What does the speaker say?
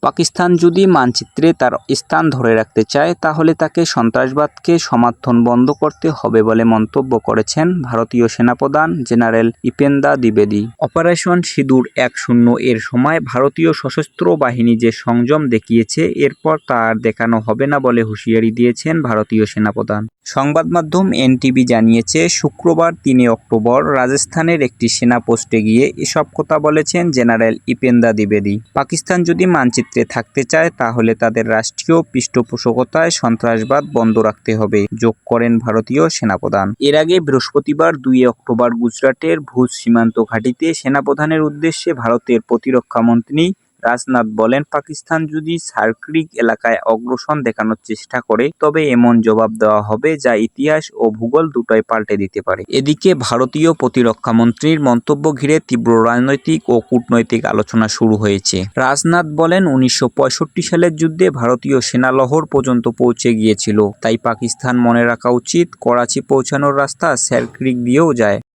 পাকিস্তান যদি মানচিত্রে তার স্থান ধরে রাখতে চায় তাহলে তাকে সন্ত্রাসবাদকে সমর্থন বন্ধ করতে হবে বলে মন্তব্য করেছেন ভারতীয় সেনাপ্রধান জেনারেল ইপেন্দা দ্বিবেদী। অপারেশন সিঁদুর ১-০ এর সময় ভারতীয় সশস্ত্র বাহিনী যে সংযম দেখিয়েছে এরপর তা আর দেখানো হবে না বলে হুঁশিয়ারি দিয়েছেন ভারতীয় সেনাপ্রধান। সংবাদ মাধ্যম এনটিভি জানিয়েছে, শুক্রবার ৩ অক্টোবর রাজস্থানের একটি সেনা পোস্টে গিয়ে এসব কথা বলেছেন জেনারেল ইপেন্দা দ্বিবেদী। পাকিস্তান যদি মানচিত্রে থাকতে চায় তাহলে তাদের রাষ্ট্রীয় পৃষ্ঠপোষকতায় সন্ত্রাসবাদ বন্ধ রাখতে হবে, যোগ করেন ভারতীয় সেনাপ্রধান। এর আগে বৃহস্পতিবার ২ অক্টোবর গুজরাটের ভুজ সীমান্ত ঘাঁটিতে সেনাপ্রধানের উদ্দেশ্যে ভারতের প্রতিরক্ষামন্ত্রী রাজনাথ বলেন, পাকিস্তান যদি সার্করিক এলাকায় অগ্রসর দেখানোর চেষ্টা করে তবে এমন জবাব দেওয়া হবে যা ইতিহাস ও ভূগোল দুটোই পাল্টে দিতে পারে। এদিকে ভারতীয় প্রতিরক্ষামন্ত্রীর মন্তব্য ঘিরে তীব্র রাজনৈতিক ও কূটনৈতিক আলোচনা শুরু হয়েছে। রাজনাথ বলেন, ১৯৬৫ সালের যুদ্ধে ভারতীয় সেনা লাহোর পর্যন্ত পৌঁছে গিয়েছিল, তাই পাকিস্তান মনে রাখা উচিত করাচি পৌঁছানোর রাস্তা সার্করিক দিয়েও যায়।